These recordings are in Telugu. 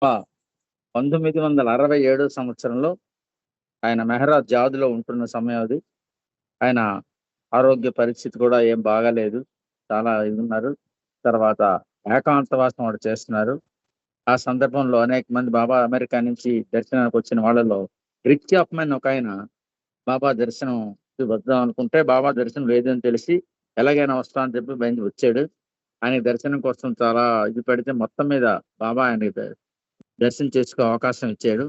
ఆ! 1967 సంవత్సరంలో ఆయన మెహ్రాజ్ జాద్‌లో ఉంటున్న సమయం అది. ఆయన ఆరోగ్య పరిస్థితి కూడా ఏం బాగాలేదు. చాలా ఇదున్నారు. తర్వాత ఏకాంతవాసం ఒకటి చేస్తున్నారు. ఆ సందర్భంలో అనేక మంది బాబా అమెరికా నుంచి దర్శనానికొచ్చిన వాళ్ళలో రిక్ చాప్‌మన్ ఒకాయన బాబా దర్శనంకి వద్దాం అనుకుంటే, బాబా దర్శనం లేదని తెలిసి ఎలాగైనా వస్తా అని చెప్పి వచ్చాడు. ఆయనకి దర్శనం కోసం చాలా ఇది పెడితే మొత్తం మీద బాబా ఆయనకి దర్శనం చేసుకునే అవకాశం ఇచ్చాడు.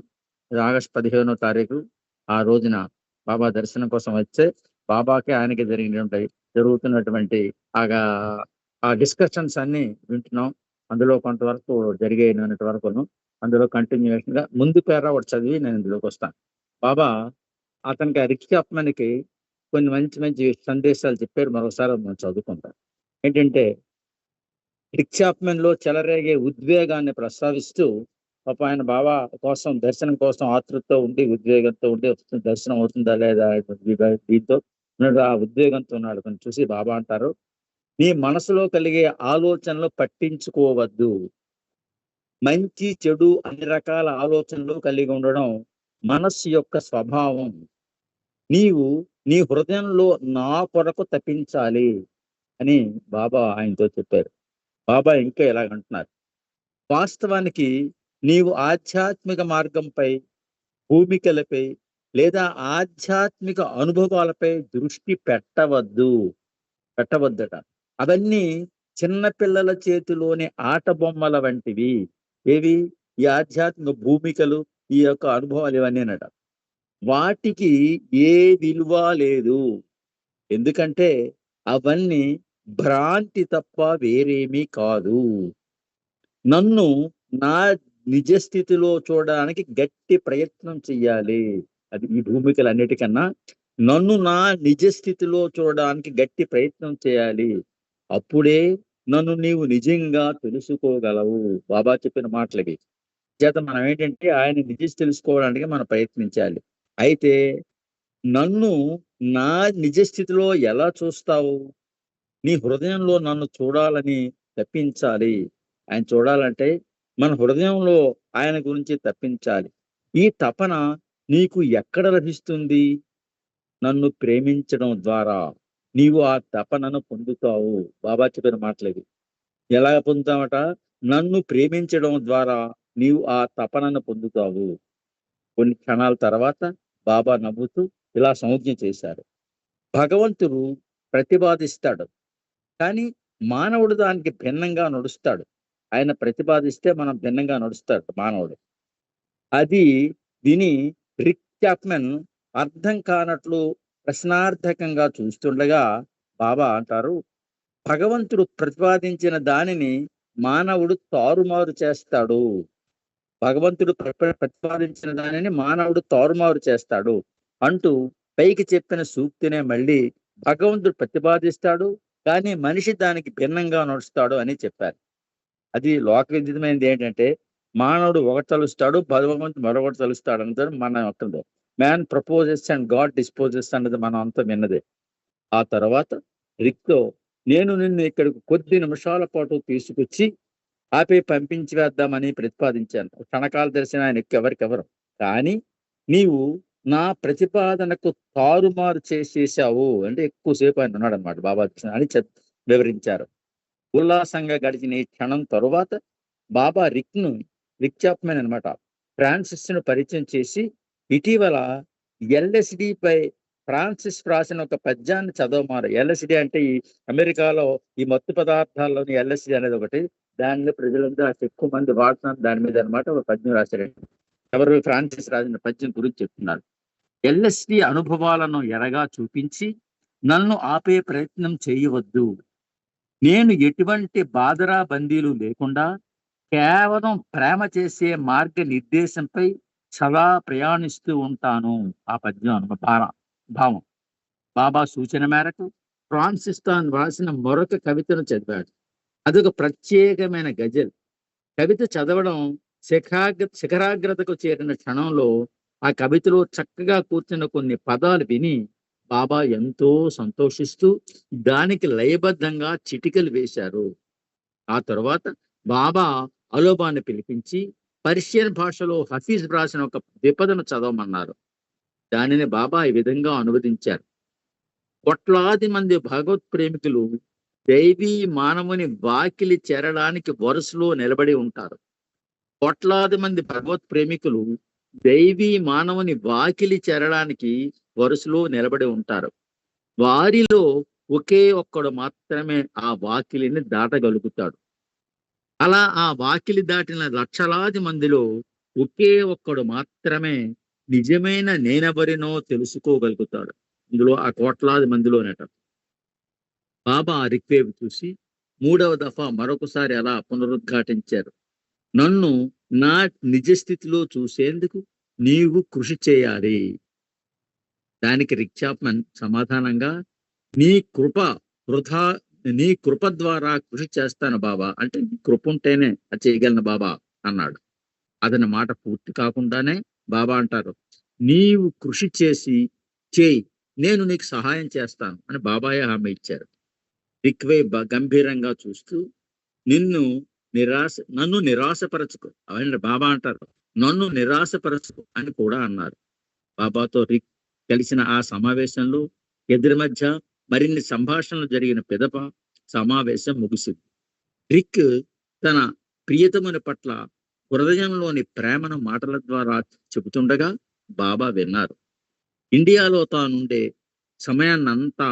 ఇది ఆగస్టు 15వ తారీఖు. ఆ రోజున బాబా దర్శనం కోసం వస్తే, బాబాకి, ఆయనకి జరుగుతున్నటువంటి ఆగా ఆ డిస్కషన్స్ అన్నీ వింటున్నాం. అందులో కొంతవరకు జరిగాయి నిన్నటి వరకును. అందులో కంటిన్యూయేషన్‌గా ముందు పేరా ఒకటి చదివి నేను ఇందులోకొస్తాను. బాబా అతనికి ఆ రిక్ చాప్మన్‌కి కొన్ని మంచి మంచి సందేశాలు చెప్పారు. మరొకసారి అది మనం చదువుకుందాం. ఏంటంటే, రిక్ చాప్మన్‌లో చెలరేగే ఉద్వేగాన్ని ప్రస్తావిస్తూ, పాపం ఆయన బాబా కోసం దర్శనం కోసం ఆతృతతో ఉండి, ఉద్వేగంతో ఉండి దర్శనం అవుతుందా లేదా దీంతో ఉన్నాడు. ఆ ఉద్వేగంతో ఉన్నాడు. అతన్ని చూసి బాబా అంటారు, "నీ మనసులో కలిగే ఆలోచనలు పట్టించుకోవద్దు. మంచి, చెడు అన్ని రకాల ఆలోచనలు కలిగి ఉండడం మనస్సు యొక్క స్వభావం. నీవు నీ హృదయంలో నా కొరకు తపించాలి" అని బాబా ఆయనతో చెప్పారు. బాబా ఇంకా ఇలాగంటున్నారు, "వాస్తవానికి నీవు ఆధ్యాత్మిక మార్గంపై, భూమికలపై లేదా ఆధ్యాత్మిక అనుభవాలపై దృష్టి పెట్టవద్దట. అవన్నీ చిన్న పిల్లల చేతిలోని ఆట బొమ్మల వంటివి." ఏవి? ఈ ఆధ్యాత్మిక భూమికలు, ఈ యొక్క అనుభవాలు ఇవన్నీనట. "వాటికి ఏ విలువ లేదు. ఎందుకంటే అవన్నీ భ్రాంతి తప్ప వేరేమీ కాదు. నన్ను నా నిజ స్థితిలో చూడడానికి గట్టి ప్రయత్నం చెయ్యాలి." అది ఈ భూమికలన్నిటికన్నా నన్ను నా నిజ స్థితిలో చూడడానికి గట్టి ప్రయత్నం చేయాలి. అప్పుడే నన్ను నీవు నిజంగా తెలుసుకోగలవు. బాబా చెప్పిన మాటలవి. చేత మనం ఏంటంటే ఆయన తెలుసుకోవడానికి మనం ప్రయత్నించాలి. అయితే నన్ను నా నిజ స్థితిలో ఎలా చూస్తావు? నీ హృదయంలో నన్ను చూడాలని తప్పించాలి. ఆయన చూడాలంటే మన హృదయంలో ఆయన గురించి తప్పించాలి. ఈ తపన నీకు ఎక్కడ లభిస్తుంది? నన్ను ప్రేమించడం ద్వారా నీవు ఆ తపనను పొందుతావు. బాబా చెప్పిన మాటలివి. ఎలా పొందుతావట? నన్ను ప్రేమించడం ద్వారా నీవు ఆ తపనను పొందుతావు. కొన్ని క్షణాల తర్వాత బాబా నవ్వుతూ ఇలా సంజ్ఞ చేశారు, భగవంతుడు ప్రతిపాదిస్తాడు, కానీ మానవుడు దానికి భిన్నంగా నడుస్తాడు. ఆయన ప్రతిపాదిస్తే మనం భిన్నంగా నడుస్తాడు మానవుడు. అది విని రిక్ చాప్మన్ అర్థం కానట్లు ప్రశ్నార్థకంగా చూస్తుండగా బాబా అంటారు, భగవంతుడు ప్రతిపాదించిన దానిని మానవుడు తారుమారు చేస్తాడు. భగవంతుడు ప్రతిపాదించిన దానిని మానవుడు తారుమారు చేస్తాడు అంటూ పైకి చెప్పిన సూక్తినే మళ్ళీ భగవంతుడు ప్రతిపాదిస్తాడు, కానీ మనిషి దానికి భిన్నంగా నడుస్తాడు అని చెప్పారు. అది లోక విదితమైనది ఏంటంటే, మానవుడు ఒకటి తలుస్తాడు, భగవంతుడు మరొకటి తలుస్తాడు అంటారు మన ఒక్కదే. Man proposes and god disposes అన్నది మనం అంతా విన్నదే. ఆ తర్వాత రిక్తో, నేను నిన్ను ఇక్కడికి కొద్ది నిమిషాల పాటు తీసుకొచ్చి ఆపై పంపించి వేద్దామని ప్రతిపాదించాను. క్షణకాల దర్శనం ఆయన ఎవరికెవరు. కానీ నీవు నా ప్రతిపాదనకు తారుమారు చేసేసావు అంటే ఎక్కువ సేపు ఆయన ఉన్నాడనమాట బాబా అని వివరించారు. ఉల్లాసంగా గడిచిన ఈ క్షణం తరువాత బాబా రిక్ చాప్మన్ అనమాట, ఫ్రాన్సిస్ ను పరిచయం చేసి, ఇటీవల ఎల్ఎస్డిపై ఫ్రాన్సిస్ రాసిన ఒక పద్యాన్ని చదవమారు. ఎల్ఎస్డి అంటే ఈ అమెరికాలో ఈ మత్తు పదార్థాల్లోని ఎల్ఎస్డి అనేది ఒకటి. దానిలో ప్రజలంతా ఎక్కువ మంది వాడుతున్నారు దాని మీద అనమాట. ఒక పద్యం రాశారు. ఎవరు? ఫ్రాన్సిస్ రాసిన పద్యం గురించి చెప్తున్నారు. ఎల్ఎస్డి అనుభవాలను ఎరగా చూపించి నన్ను ఆపే ప్రయత్నం చేయవద్దు. నేను ఎటువంటి బాధరా బందీలు లేకుండా కేవలం ప్రేమ చేసే మార్గ నిర్దేశంపై సదా ప్రయాణిస్తూ ఉంటాను. ఆ పద్యం భావం. బాబా సూచన మేరకు ఫ్రాన్సిస్ తాను రాసిన మరొక కవితను చదివాడు. అదొక ప్రత్యేకమైన గజల్. కవిత చదవడం శిఖరాగ్రతకు చేరిన క్షణంలో ఆ కవితలో చక్కగా కూర్చున్న కొన్ని పదాలు విని బాబా ఎంతో సంతోషిస్తూ దానికి లయబద్ధంగా చిటికలు వేశారు. ఆ తరువాత బాబా అలోబాన్ని పిలిపించి పర్షియన్ భాషలో హఫీజ్ రాసిన ఒక ద్విపదను చదవమన్నారు. దానిని బాబా ఈ విధంగా అనువదించారు. కోట్లాది మంది భగవత్ ప్రేమికులు దైవీ మానవుని వాకిలి చేరడానికి వరుసలో నిలబడి ఉంటారు. కోట్లాది మంది భగవత్ ప్రేమికులు దైవీ మానవుని వాకిలి చేరడానికి వరుసలో నిలబడి ఉంటారు. వారిలో ఒకే ఒక్కడు మాత్రమే ఆ వాకిలిని దాటగలుగుతాడు. అలా ఆ వాకిలి దాటిన లక్షలాది మందిలో ఒకే ఒక్కడు మాత్రమే నిజమైన నేనెవరినో తెలుసుకోగలుగుతాడు. ఇందులో ఆ కోట్లాది మందిలోనట. బాబా ఆ రిక్వేవ్ చూసి 3వ దఫా మరొకసారి అలా పునరుద్ఘాటించారు. నన్ను నా నిజ స్థితిలో చూసేందుకు నీవు కృషి చేయాలి. దానికి రిక్ చాప్మన్ సమాధానంగా, నీ కృప వృధా నీ కృప ద్వారా కృషి చేస్తాను బాబా, అంటే నీ కృప ఉంటేనే అది చేయగలను బాబా అన్నాడు. అతని మాట పూర్తి కాకుండానే బాబా అంటారు, నీవు కృషి చేయి, నేను నీకు సహాయం చేస్తాను అని బాబాయే హామీ ఇచ్చారు. రిక్వే గంభీరంగా చూస్తూ, నన్ను నిరాశపరచుకో అని బాబా అంటారు. నన్ను నిరాశపరచుకో అని కూడా అన్నారు. బాబాతో రిక్ కలిసిన ఆ సమావేశంలో ఇద్దరి మధ్య మరిన్ని సంభాషణలు జరిగిన పిదప సమావేశం ముగిసింది. రిక్ తన ప్రియతముని పట్ల హృదయంలోని ప్రేమను మాటల ద్వారా చెబుతుండగా బాబా విన్నారు. ఇండియాలో తానుండే సమయాన్నంతా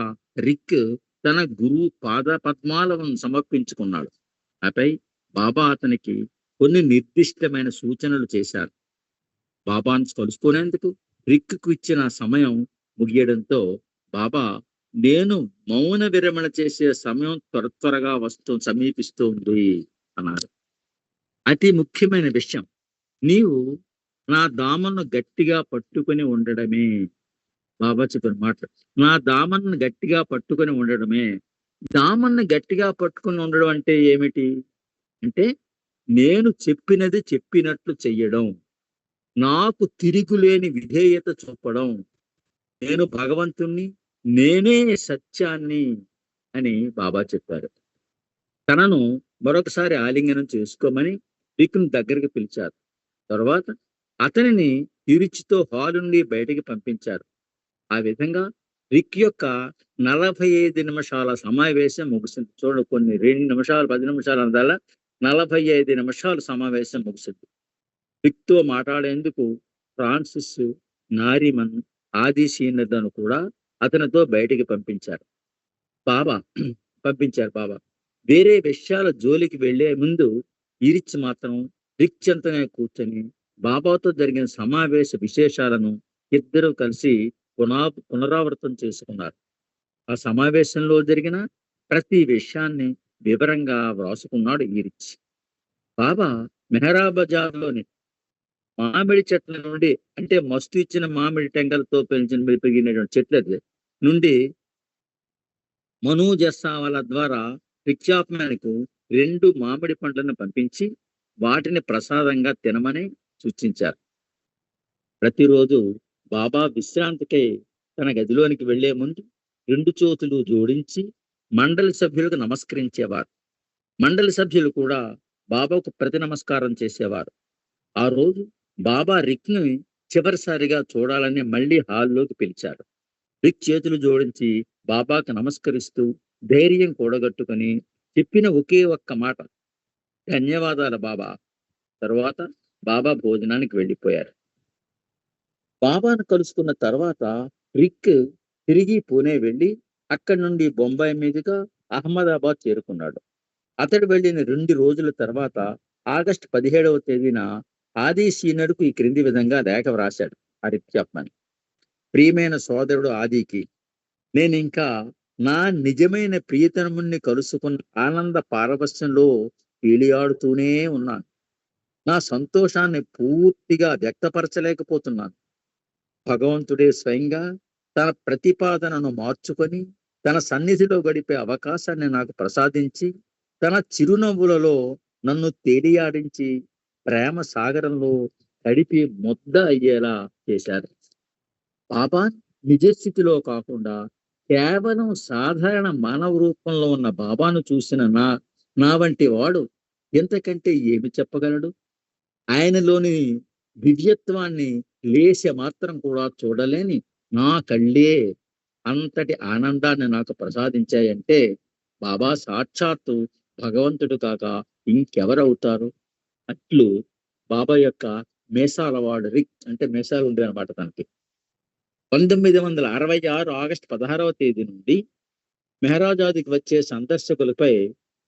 రిక్ తన గురువు పాద పద్మాలను సమర్పించుకున్నాడు. ఆపై బాబా అతనికి కొన్ని నిర్దిష్టమైన సూచనలు చేశారు. బాబాను కలుసుకునేందుకు రిక్కు ఇచ్చిన సమయం ముగియడంతో బాబా, నేను మౌన విరమణ చేసే సమయం త్వరగా సమీపిస్తుంది అన్నారు. అతి ముఖ్యమైన విషయం, నీవు నా దామన్ను గట్టిగా పట్టుకొని ఉండడమే. బాబా చెప్పిన మాట, నా దామన్ను గట్టిగా పట్టుకొని ఉండడమే. దామన్ను గట్టిగా పట్టుకొని ఉండడం అంటే ఏమిటి అంటే, నేను చెప్పినది చెప్పినట్లు చెయ్యడం, నాకు తిరుగులేని విధేయత చూపడం, నేను భగవంతుణ్ణి, నేనే సత్యాన్ని అని బాబా చెప్పారు. తనను మరొకసారి ఆలింగనం చేసుకోమని రిక్ను దగ్గరికి పిలిచారు. తర్వాత అతనిని తిరుచితో హాల్ నుండి బయటికి పంపించారు. ఆ విధంగా రిక్ యొక్క 45 నిమిషాల సమావేశం ముగిసింది. చూడండి, కొన్ని 2 నిమిషాలు 10 నిమిషాలు అందాల 45 నిమిషాలు సమావేశం ముగిసింది. రిక్తో మాట్లాడేందుకు ఫ్రాన్సిస్, నారిమన్, ఆది సీనర్లను కూడా అతనితో బయటికి పంపించారు బాబా. వేరే విషయాల జోలికి వెళ్లే ముందు ఇరిచ్ మాత్రం రిక్ చెంతనే కూర్చొని బాబాతో జరిగిన సమావేశ విశేషాలను ఇద్దరు కలిసి పునరావృతం చేసుకున్నారు. ఆ సమావేశంలో జరిగిన ప్రతి విషయాన్ని వివరంగా వ్రాసుకున్నాడు ఇరిచ్. బాబా మెహరా బజార్లోని మామిడి చెట్ల నుండి, అంటే మస్తు ఇచ్చిన మామిడి టెంగలతో పెరిగినటువంటి చెట్ల నుండి మనూజస్సావల ద్వారా రిక్ చాప్మన్కు 2 మామిడి పండ్లను పంపించి వాటిని ప్రసాదంగా తినమని సూచించారు. ప్రతిరోజు బాబా విశ్రాంతికై తన గదిలోనికి వెళ్లే ముందు 2 చేతులు జోడించి మండలి సభ్యులకు నమస్కరించేవారు. మండలి సభ్యులు కూడా బాబాకు ప్రతి నమస్కారం చేసేవారు. ఆ రోజు బాబా రిక్ను చివరిసారిగా చూడాలని మళ్ళీ హాల్లోకి పిలిచారు. రిక్ చేతులు జోడించి బాబాకు నమస్కరిస్తూ ధైర్యం కూడగట్టుకుని చెప్పిన ఒకే ఒక్క మాట, ధన్యవాదాలు బాబా. తరువాత బాబా భోజనానికి వెళ్ళిపోయారు. బాబాను కలుసుకున్న తర్వాత రిక్ తిరిగి పూణే వెళ్ళి అక్కడి నుండి బొంబాయి మీదుగా అహ్మదాబాద్ చేరుకున్నాడు. అతడు వెళ్ళిన 2 రోజుల తర్వాత ఆగస్టు 17వ తేదీన ఆది సీనర్కు ఈ క్రింది విధంగా లేఖ వ్రాశాడు ఆ రిక్ చాప్మన్. ప్రియమైన సోదరుడు ఆదికి, నేను ఇంకా నా నిజమైన ప్రియతముని కలుసుకున్న ఆనంద పారవస్యంలో తేలియాడుతూనే ఉన్నాను. నా సంతోషాన్ని పూర్తిగా వ్యక్తపరచలేకపోతున్నాను. భగవంతుడే స్వయంగా తన ప్రతిపాదనను మార్చుకొని తన సన్నిధిలో గడిపే అవకాశాన్ని నాకు ప్రసాదించి తన చిరునవ్వులలో నన్ను తేలియాడించి ప్రేమ సాగరంలో తడిపి ముద్ద అయ్యేలా చేశారు. బాబా నిజస్థితిలో కాకుండా కేవలం సాధారణ మానవ రూపంలో ఉన్న బాబాను చూసిన నా వంటి వాడు ఎంతకంటే ఏమి చెప్పగలడు? ఆయనలోని దివ్యత్వాన్ని లేశ మాత్రం కూడా చూడలేని నా కళ్ళే అంతటి ఆనందాన్ని నాకు ప్రసాదించాయంటే బాబా సాక్షాత్తు భగవంతుడు కాక ఇంకెవరవుతారు? అట్లు బాబా యొక్క మీసాల వాడు రిక్ అంటే మీసాలు ఉండేవి అనమాట తనకి. 1966 ఆగస్టు 16వ తేదీ నుండి మెహరాజాదికి వచ్చే సందర్శకులపై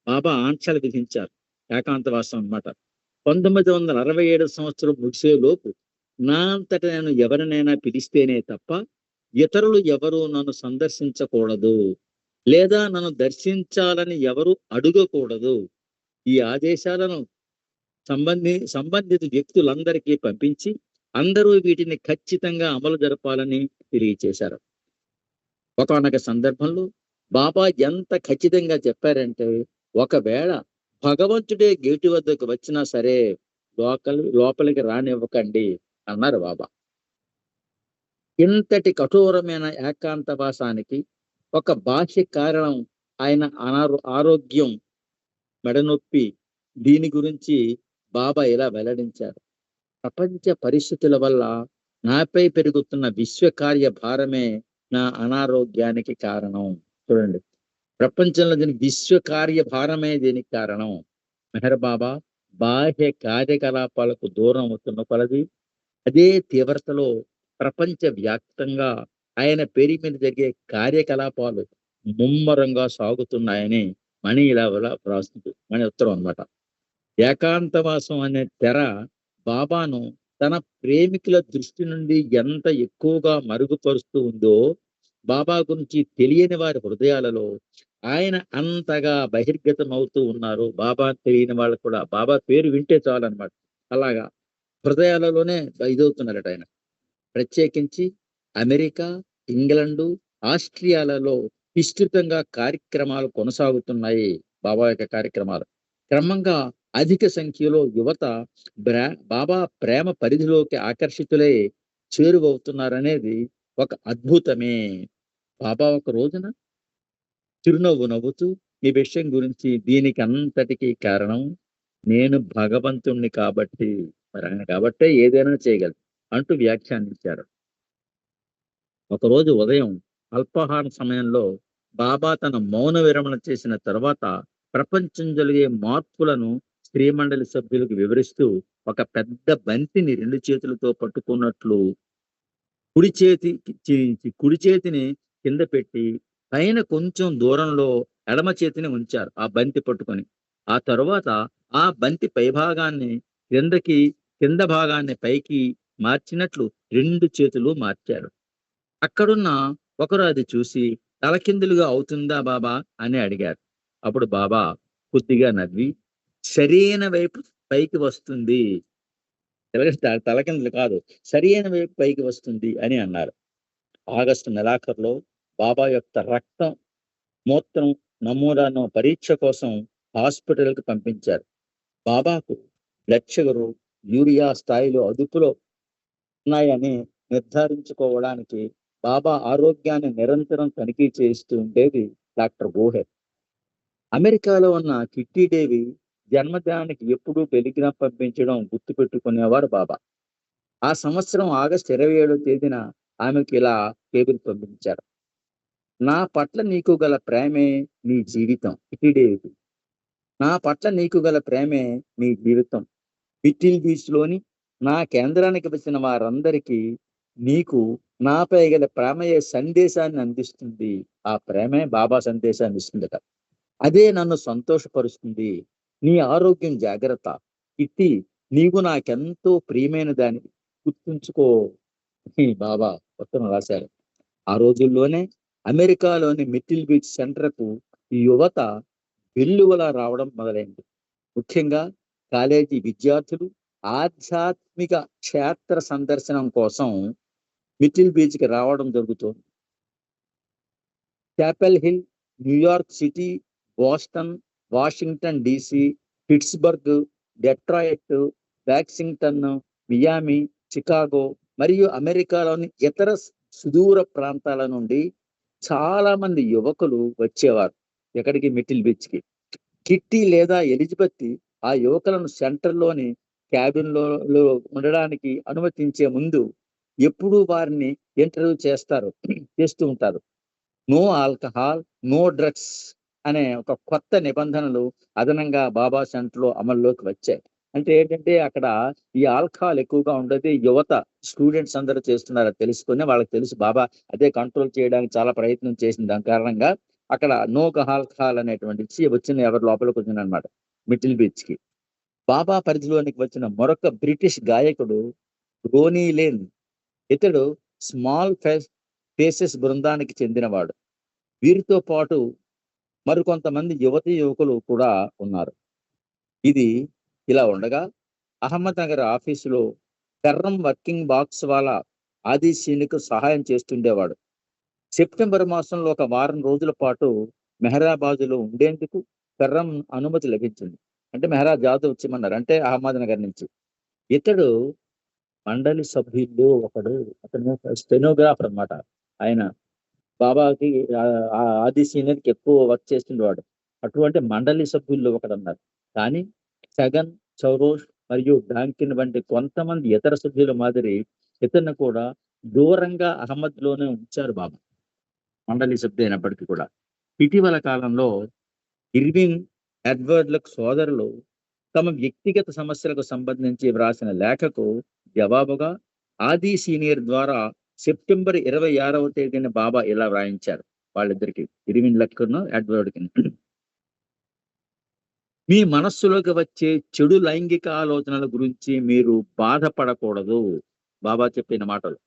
బాబా ఆంక్షలు విధించారు. ఏకాంతవాసం అన్నమాట. 1967 సంవత్సరం ముగిసేలోపు నా అంతట నేను ఎవరినైనా పిలిస్తేనే తప్ప ఇతరులు ఎవరు నన్ను సందర్శించకూడదు, లేదా నన్ను దర్శించాలని ఎవరు అడగకూడదు. ఈ ఆదేశాలను సంబంధిత వ్యక్తులందరికీ పంపించి అందరూ వీటిని ఖచ్చితంగా అమలు జరపాలని తెలియచేశారు. ఒకానొక సందర్భంలో బాబా ఎంత ఖచ్చితంగా చెప్పారంటే, ఒకవేళ భగవంతుడే గేటు వద్దకు వచ్చినా సరే లోపలికి రానివ్వకండి అన్నారు బాబా. ఇంతటి కఠోరమైన ఏకాంతవాసానికి ఒక బాహ్య కారణం ఆయన ఆరోగ్యం, మెడనొప్పి. దీని గురించి బాబా ఇలా వెల్లడించారు. ప్రపంచ పరిస్థితుల వల్ల నాపై పెరుగుతున్న విశ్వకార్య భారమే నా అనారోగ్యానికి కారణం. చూడండి, ప్రపంచంలో దీనికి విశ్వకార్య భారమే దీనికి కారణం. మెహర్ బాబా బాహ్య కార్యకలాపాలకు దూరం అవుతున్న కొలది అదే తీవ్రతలో ప్రపంచ వ్యాప్తంగా ఆయన పేరు మీద జరిగే కార్యకలాపాలు ముమ్మరంగా సాగుతున్నాయని మణి ఇలా వ్రాస్తుంది. మణి ఉత్తరం అన్నమాట. ఏకాంతవాసం అనే తెర బాబాను తన ప్రేమికుల దృష్టి నుండి ఎంత ఎక్కువగా మరుగుపరుస్తూ ఉందో, బాబా గురించి తెలియని వారి హృదయాలలో ఆయన అంతగా బహిర్గతం అవుతూ ఉన్నారు. బాబా తెలియని వాళ్ళు కూడా బాబా పేరు వింటే చాలు అనమాట, అలాగా హృదయాలలోనే ఇదవుతున్నారట ఆయన. ప్రత్యేకించి అమెరికా, ఇంగ్లండు, ఆస్ట్రియాలలో విస్తృతంగా కార్యక్రమాలు కొనసాగుతున్నాయి. బాబా యొక్క కార్యక్రమాలు క్రమంగా అధిక సంఖ్యలో యువత బాబా ప్రేమ పరిధిలోకి ఆకర్షితులై చేరువవుతున్నారనేది ఒక అద్భుతమే. బాబా ఒక రోజున చిరునవ్వు నవ్వుతూ ఈ విషయం గురించి, దీనికి అంతటికీ కారణం నేను భగవంతుణ్ణి కాబట్టి, మరి ఆయన కాబట్టే ఏదైనా చేయగలరు అంటూ వ్యాఖ్యానించారు. ఒకరోజు ఉదయం అల్పాహార సమయంలో బాబా తన మౌన విరమణ చేసిన తర్వాత ప్రపంచం జరిగే మార్పులను శ్రీమండలి సభ్యులకు వివరిస్తూ ఒక పెద్ద బంతిని 2 చేతులతో పట్టుకున్నట్లు కుడి చేతిని కింద పెట్టి పైన కొంచెం దూరంలో ఎడమ చేతిని ఉంచారు ఆ బంతి పట్టుకొని. ఆ తరువాత ఆ బంతి పైభాగాన్ని కింద భాగాన్ని పైకి మార్చినట్లు 2 చేతులు మార్చారు. అక్కడున్న ఒకరు అది చూసి తలకిందులుగా అవుతుందా బాబా అని అడిగారు. అప్పుడు బాబా కొద్దిగా నవ్వి సరైన వైపు పైకి వస్తుంది, తలకిందులు కాదు, సరైన వైపు పైకి వస్తుంది అని అన్నారు. ఆగస్టు నెలాఖరులో బాబా యొక్క రక్తం, మూత్రం నమూనాను పరీక్ష కోసం హాస్పిటల్కి పంపించారు. బాబాకు బ్లడ్ షుగరు, యూరియా స్థాయిలు అదుపులో ఉన్నాయని నిర్ధారించుకోవడానికి బాబా ఆరోగ్యాన్ని నిరంతరం తనిఖీ చేస్తూ ఉండేది డాక్టర్ గోహెర్. అమెరికాలో ఉన్న కిట్టి డేవి జన్మదినానికి ఎప్పుడూ టెలిగ్రామ్ పంపించడం గుర్తుపెట్టుకునేవారు బాబా. ఆ సంవత్సరం ఆగస్టు 27వ తేదీన ఆమెకు ఇలా కేబుల్ పంపించారు. నా పట్ల నీకు గల ప్రేమే నీ జీవితం. కిట్టి డేవికి, నా పట్ల నీకు గల ప్రేమే నీ జీవితం. పిటిల్ బీచ్ లోని నా కేంద్రానికి వచ్చిన వారందరికీ నీకు నాపై గల ప్రేమయే సందేశాన్ని అందిస్తుంది. ఆ ప్రేమే బాబా సందేశాన్ని ఇస్తుందట. అదే నన్ను సంతోషపరుస్తుంది. నీ ఆరోగ్యం జాగ్రత్త. కిట్టి, నీవు నాకెంతో ప్రియమైన దాన్ని గుర్తుంచుకో. బాబా ఉత్తరం రాశారు. ఆ రోజుల్లోనే అమెరికాలోని మిటిల్ బీచ్ సెంటర్కు ఈ యువత వెల్లువలా రావడం మొదలైంది. ముఖ్యంగా కాలేజీ విద్యార్థులు ఆధ్యాత్మిక క్షేత్ర సందర్శనం కోసం మిటిల్ బీచ్కి రావడం జరుగుతుంది. Chappell hill, New York city, Boston, Washington DC, Pittsburgh, Detroit, Washington, Miami, Chicago మరియు అమెరికాలోని ఇతర సుదూర ప్రాంతాల నుండి చాలా మంది యువకులు వచ్చేవారు ఎక్కడికి, మిటిల్ బీచ్కి. కిట్టి లేదా ఎలిజబెత్ ఆ యువకులను సెంటర్లోని క్యాబిన్ లో ఉండడానికి అనుమతించే ముందు ఎప్పుడూ వారిని ఇంటర్వ్యూ చేస్తూ ఉంటారు. నో ఆల్కహాల్, నో డ్రగ్స్ అనే ఒక కొత్త నిబంధనలు అదనంగా బాబా సెంటర్ లో అమల్లోకి వచ్చాయి. అంటే ఏంటంటే అక్కడ ఈ ఆల్కహాల్ ఎక్కువగా ఉండదు. యువత స్టూడెంట్స్ అందరూ చేస్తున్నారో తెలుసుకొని వాళ్ళకి తెలుసు బాబా అదే కంట్రోల్ చేయడానికి చాలా ప్రయత్నం చేసిన దాని కారణంగా అక్కడ నో ఆల్కహాల్ అనేటువంటి వచ్చిన ఎవరు లోపలికి వచ్చిందనమాట మిడిల్ బీచ్ కి. బాబా పరిధిలోనికి వచ్చిన మరొక బ్రిటిష్ గాయకుడు రోనీ లేన్. ఇతడు స్మాల్ ఫేసెస్ బృందానికి చెందినవాడు. వీరితో పాటు మరికొంతమంది యువతీ యువకులు కూడా ఉన్నారు. ఇది ఇలా ఉండగా అహ్మద్ నగర్ ఆఫీసులో కర్రం వర్కింగ్ బాక్స్ వాళ్ళ ఆది శ్రీనికి సహాయం చేస్తుండేవాడు. సెప్టెంబర్ మాసంలో ఒక వారం రోజుల పాటు మెహరాబాదులో ఉండేందుకు కర్రం అనుమతి లభించింది. అంటే మెహరాబాద్ వచ్చేయమన్నారు, అంటే అహ్మద్ నగర్ నుంచి. ఇతడు మండలి సభ్యుల్లో ఒకడు, అతను స్టెనోగ్రాఫర్ అన్నమాట. ఆయన బాబాకి ఆది సీనియర్కి ఎక్కువ వర్క్ చేస్తుండేవాడు. అటువంటి మండలి సభ్యుల్లో ఒకడన్నారు. కానీ సగన్, చౌరోష్ మరియు డాంకిన్ వంటి కొంతమంది ఇతర సభ్యుల మాదిరి ఇతన్ని కూడా దూరంగా అహ్మద్ లోనే ఉంచారు బాబా, మండలి సభ్యుడు అయినప్పటికీ కూడా. ఇటీవల కాలంలో ఇర్వింగ్ ఎడ్వర్డ్లకు సోదరులు తమ వ్యక్తిగత సమస్యలకు సంబంధించి వ్రాసిన లేఖకు జవాబుగా ఆది సీనియర్ ద్వారా సెప్టెంబర్ 26వ తేదీన బాబా ఇలా వ్రాయించారు వాళ్ళిద్దరికి, ఇర్విన్ లక్కును ఎడ్వర్డ్కి. మీ మనస్సులోకి వచ్చే చెడు లైంగిక ఆలోచనల గురించి మీరు బాధపడకూడదు. బాబా చెప్పిన మాటలు.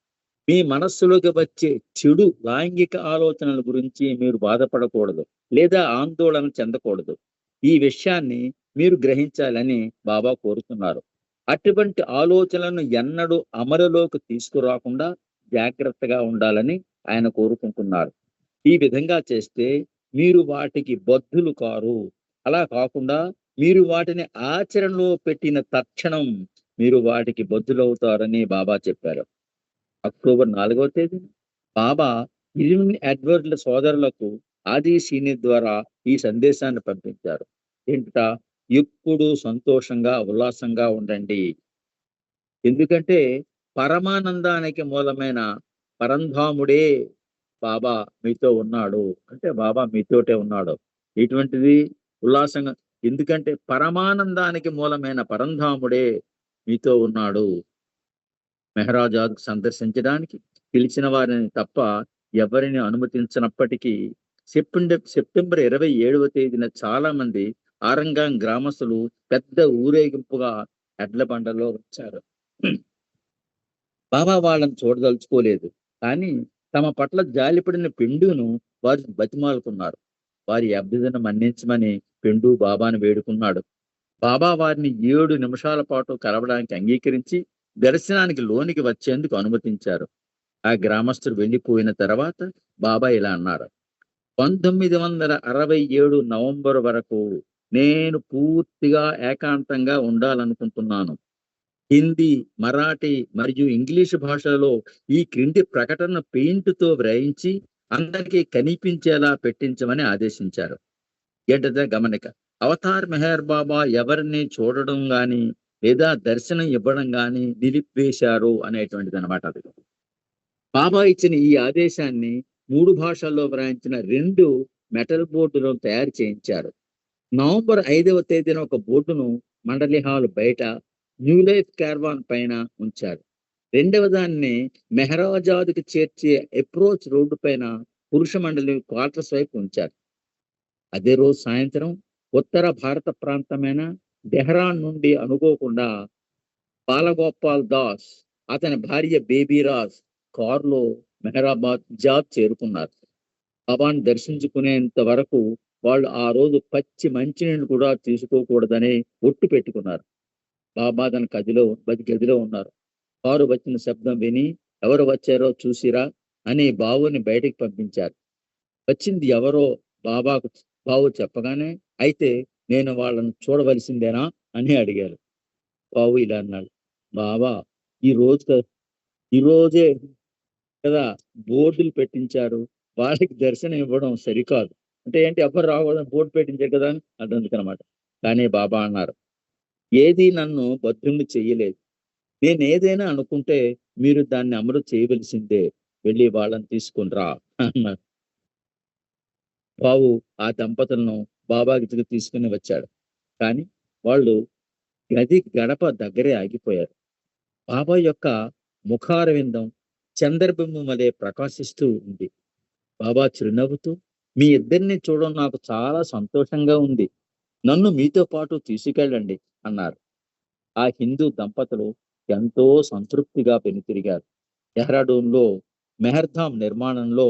మీ మనస్సులోకి వచ్చే చెడు లైంగిక ఆలోచనల గురించి మీరు బాధపడకూడదు లేదా ఆందోళన చెందకూడదు. ఈ విషయాన్ని మీరు గ్రహించాలని బాబా కోరుతున్నారు. అటువంటి ఆలోచనలను ఎన్నడూ అమలులోకి తీసుకురాకుండా జాగ్రత్తగా ఉండాలని ఆయన కోరుకుంటున్నారు. ఈ విధంగా చేస్తే మీరు వాటికి బద్ధులు కారు. అలా కాకుండా మీరు వాటిని ఆచరణలో పెట్టిన తక్షణం మీరు వాటికి బద్ధులవుతారని బాబా చెప్పారు. అక్టోబర్ 4వ తేదీ బాబా ఇర్విన్ ఎడ్వర్డ్ల సోదరులకు ఆది సీనియర్ ద్వారా ఈ సందేశాన్ని పంపించారు. ఏంట? ఎప్పుడూ సంతోషంగా ఉల్లాసంగా ఉండండి. ఎందుకంటే పరమానందానికి మూలమైన పరంధాముడే బాబా మీతో ఉన్నాడు. అంటే బాబా మీతోటే ఉన్నాడు. ఎటువంటిది? ఉల్లాసంగా. ఎందుకంటే పరమానందానికి మూలమైన పరంధాముడే మీతో ఉన్నాడు. మెహరాజాద్ సందర్శించడానికి పిలిచిన వారిని తప్ప ఎవరిని అనుమతించినప్పటికీ సెప్టెంబర్ 27వ తేదీన చాలా మంది ఆరంగాం గ్రామస్తులు పెద్ద ఊరేగింపుగా ఎడ్ల బండలో వచ్చారు. బాబా వాళ్ళని చూడదలుచుకోలేదు, కానీ తమ పట్ల జాలిపడిన పెండును వారు బతిమాలుకున్నారు. వారి అభ్యర్థన మన్నించమని పెండు బాబాను వేడుకున్నాడు. బాబా వారిని 7 నిమిషాల పాటు కలవడానికి అంగీకరించి దర్శనానికి లోనికి వచ్చేందుకు అనుమతించారు. ఆ గ్రామస్తుడు వెళ్ళిపోయిన తర్వాత బాబా ఇలా అన్నారు: 1967 నవంబర్ వరకు నేను పూర్తిగా ఏకాంతంగా ఉండాలనుకుంటున్నాను. హిందీ, మరాఠీ మరియు ఇంగ్లీషు భాషలలో ఈ క్రింది ప్రకటన పెయింట్తో వ్రాయించి అందరికీ కనిపించేలా పెట్టించమని ఆదేశించారు. ఏంటంటే గమనిక. అవతార్ మెహర్ బాబా ఎవరిని చూడడం గాని లేదా దర్శనం ఇవ్వడం గాని నిలిపివేశారు అనేటువంటిది అనమాట. అది బాబా ఇచ్చిన ఈ ఆదేశాన్ని 3 భాషల్లో వ్రాయించిన 2 మెటల్ బోర్డులను తయారు చేయించారు. నవంబర్ 5వ తేదీన ఒక బోర్డును మండలి హాల్ బయట న్యూ లైఫ్ క్యారవాన్ పైన ఉంచారు. రెండవ దాన్ని మెహరాజాద్కి చేర్చే అప్రోచ్ రోడ్డు పైన పురుష మండలి క్వార్టర్స్ వైపు ఉంచారు. అదే రోజు సాయంత్రం ఉత్తర భారత ప్రాంతమైన డెహ్రాన్ నుండి అనుకోకుండా బాలగోపాల్ దాస్, అతని భార్య బేబీరాజ్ కారులో మెహరాబాద్ చేరుకున్నారు. బాబాను దర్శించుకునేంత వరకు వాళ్ళు ఆ రోజు పచ్చి మంచినీళ్ళు కూడా తీసుకోకూడదని ఒట్టు పెట్టుకున్నారు. బాబా తన గదిలో ఉన్నారు. కారు వచ్చిన శబ్దం విని ఎవరు వచ్చారో చూసిరా అని బావుని బయటికి పంపించారు. వచ్చింది ఎవరో బావు చెప్పగానే, అయితే నేను వాళ్ళని చూడవలసిందేనా అని అడిగారు. బావు ఇలా అన్నాడు: బాబా ఈ రోజే కదా బోర్డులు పెట్టించారు, వాళ్ళకి దర్శనం ఇవ్వడం సరికాదు. అంటే ఏంటి, ఎవరు రాకూడదని బోర్డు పెట్టించారు కదా అని అర్థం అనమాట. కానీ బాబా అన్నారు, ఏది నన్ను బద్ధుణ్ణి చెయ్యలేదు. నేనేదైనా అనుకుంటే మీరు దాన్ని అమలు చేయవలసిందే. వెళ్ళి వాళ్ళని తీసుకొని రా అన్నారు. బాబు ఆ దంపతులను బాబా దగ్గరికి తీసుకుని వచ్చాడు. కానీ వాళ్ళు గది గడప దగ్గరే ఆగిపోయారు. బాబా యొక్క ముఖారవిందం చంద్రబింబం వలె ప్రకాశిస్తూ ఉంది. బాబా చిరునవ్వుతూ, మీ ఇద్దరిని చూడడం నాకు చాలా సంతోషంగా ఉంది. నన్ను మీతో పాటు తీసుకెళ్ళండి అన్నారు. ఆ హిందూ దంపతులు ఎంతో సంతృప్తిగా వెనుతిరిగారు. డెహ్రాడూన్‌లో మెహర్‌ధామ్ నిర్మాణంలో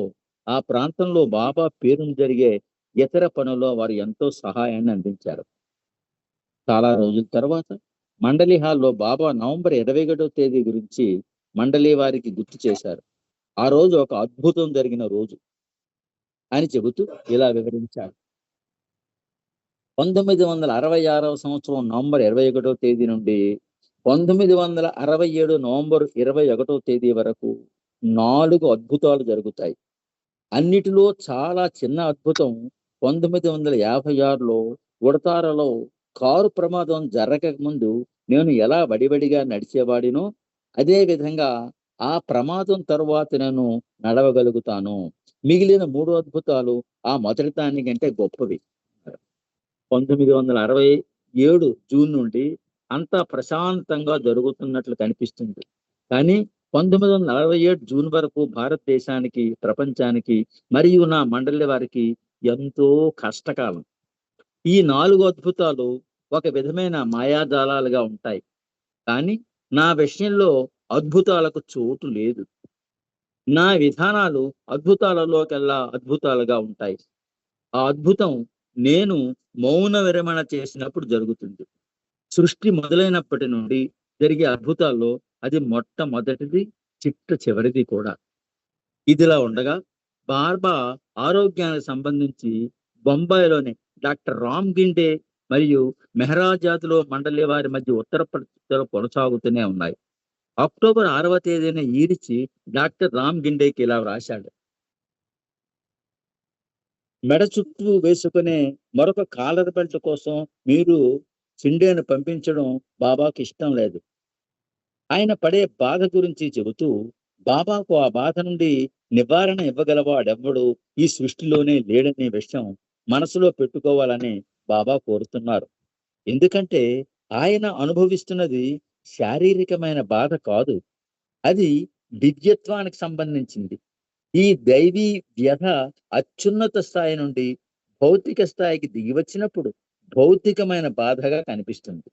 ఆ ప్రాంతంలో బాబా పేరున జరిగే ఇతర పనుల్లో వారు ఎంతో సహాయాన్ని అందించారు. చాలా రోజుల తర్వాత మండలి హాల్‌లో బాబా నవంబర్ 21వ తేదీ గురించి మండలి వారికి గుర్తు చేశారు. ఆ రోజు ఒక అద్భుతం జరిగిన రోజు అని చెబుతూ ఇలా వివరించారు. 1966వ సంవత్సరం నవంబర్ 21వ తేదీ నుండి 1967 నవంబర్ 21వ తేదీ వరకు 4 అద్భుతాలు జరుగుతాయి. అన్నిటిలో చాలా చిన్న అద్భుతం 1956లో ఉడతారలో కారు ప్రమాదం జరగక ముందు నేను ఎలా వడివడిగా నడిచేవాడినో అదే విధంగా ఆ ప్రమాదం తరువాత నేను నడవగలుగుతాను. మిగిలిన 3 అద్భుతాలు ఆ మొదటి దానికంటే గొప్పవి. 1967 జూన్ నుండి అంతా ప్రశాంతంగా జరుగుతున్నట్లు కనిపిస్తుంది. కానీ 1947 జూన్ వరకు భారతదేశానికి, ప్రపంచానికి మరియు నా మండలి వారికి ఎంతో కష్టకాలం. ఈ 4 అద్భుతాలు ఒక విధమైన మాయాజాలాలుగా ఉంటాయి. కానీ నా విషయంలో అద్భుతాలకు చోటు లేదు. నా విధానాలు అద్భుతాలలోకెల్లా అద్భుతాలుగా ఉంటాయి. ఆ అద్భుతం నేను మౌన విరమణ చేసినప్పుడు జరుగుతుంది. సృష్టి మొదలైనప్పటి నుండి జరిగే అద్భుతాల్లో అది మొట్టమొదటిది, చిట్ట చివరిది కూడా. ఇదిలా ఉండగా బాబా ఆరోగ్యానికి సంబంధించి బొంబాయిలోని డాక్టర్ రామ్ గిండే మరియు మెహరాజాద్‌లో మండలి వారి మధ్య ఉత్తర ప్రదేశ్‌లో కొనసాగుతూనే ఉన్నాయి. అక్టోబర్ 6వ తేదీన ఈడ్చి డాక్టర్ రామ్ గిండేకి ఇలా వ్రాశాడు. మెడ చుట్టూ వేసుకునే మరొక కాలర్ బెల్ట్ కోసం మీరు షిండేను పంపించడం బాబాకు ఇష్టం లేదు. ఆయన పడే బాధ గురించి చెబుతూ, బాబాకు ఆ బాధ నుండి నివారణ ఇవ్వగలవాడెవ్వడు ఈ సృష్టిలోనే లేడనే విషయం మనసులో పెట్టుకోవాలని బాబా కోరుతున్నారు. ఎందుకంటే ఆయన అనుభవిస్తున్నది శారీరకమైన బాధ కాదు. అది దివ్యత్వానికి సంబంధించింది. ఈ దైవీ వ్యధ అత్యున్నత స్థాయి నుండి భౌతిక స్థాయికి దిగివచ్చినప్పుడు భౌతికమైన బాధగా కనిపిస్తుంది.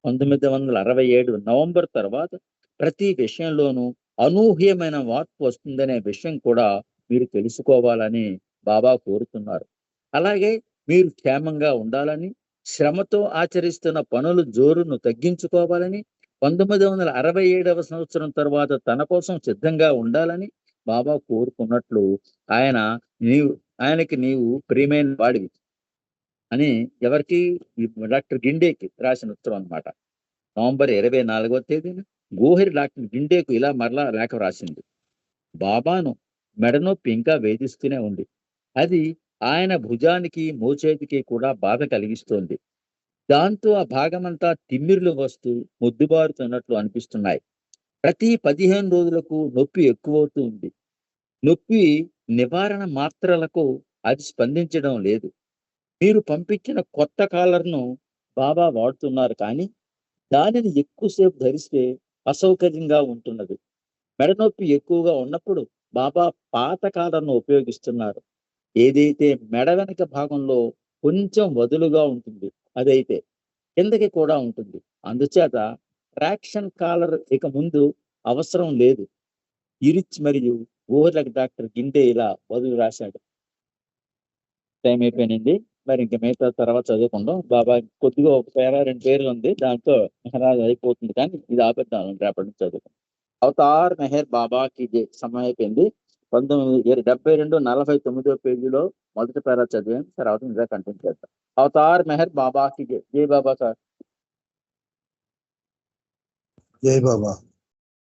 1967 నవంబర్ తర్వాత ప్రతి విషయంలోనూ అనూహ్యమైన మార్పు వస్తుందనే విషయం కూడా మీరు తెలుసుకోవాలని బాబా కోరుతున్నారు. అలాగే మీరు క్షేమంగా ఉండాలని, శ్రమతో ఆచరిస్తున్న పనుల జోరును తగ్గించుకోవాలని, 1967వ సంవత్సరం తర్వాత తన కోసం సిద్ధంగా ఉండాలని బాబా కోరుకున్నట్లు ఆయన నీవు ఆయనకి నీవు ప్రియమైన వాడివి అని ఎవరికి ఈ డాక్టర్ గిండేకి రాసిన ఉత్తరం అన్నమాట. నవంబర్ 24వ తేదీన గోహిర్ డాక్టర్ గిండేకు ఇలా మరలా లేఖ రాసింది. బాబాను మెడ నొప్పి ఇంకా వేధిస్తూనే ఉంది. అది ఆయన భుజానికి, మోచేతికి కూడా బాధ కలిగిస్తోంది. దాంతో ఆ భాగమంతా తిమ్మిర్లు వస్తూ మొద్దుబారుతున్నట్లు అనిపిస్తున్నాయి. ప్రతి 15 రోజులకు నొప్పి ఎక్కువవుతూ ఉంది. నొప్పి నివారణ మాత్రలకు అది స్పందించడం లేదు. మీరు పంపించిన కొత్త కాలర్‌ను బాబా వాడుతున్నారు కానీ, దానిని ఎక్కువసేపు ధరిస్తే అసౌకర్యంగా ఉంటున్నది. మెడనొప్పి ఎక్కువగా ఉన్నప్పుడు బాబా పాత కాలర్‌ను ఉపయోగిస్తున్నారు. ఏదైతే మెడ వెనక భాగంలో కొంచెం వదులుగా ఉంటుంది. అదైతే కిందకి కూడా ఉంటుంది. అందుచేత ట్రాక్షన్ కాలర్ ఇక ముందు అవసరం లేదు. ఇరిచ్ మరియు ఊహలకు డాక్టర్ గిండే ఇలా బదులు రాశాడు. టైం అయిపోయిందండి. మరి ఇంక మిగతా తర్వాత చదువుకుందాం. బాబా కొద్దిగా ఒక పేరా 2 పేర్లు ఉంది. దాంతో మెహరాజ్ అయిపోతుంది కానీ ఇది ఆపేద్దాం రేపటి నుంచి చదువుకుందాం. అవతార్ మెహర్ బాబా కి జై సమయం అయిపోయింది. 1972 పేజీలో మొదటి పేరా చదివాను. తర్వాత ఇంకా కంటిన్యూ చేద్దాం. అవతార్ మెహర్ బాబా కి జై. జై బాబా సార్. జై బాబా.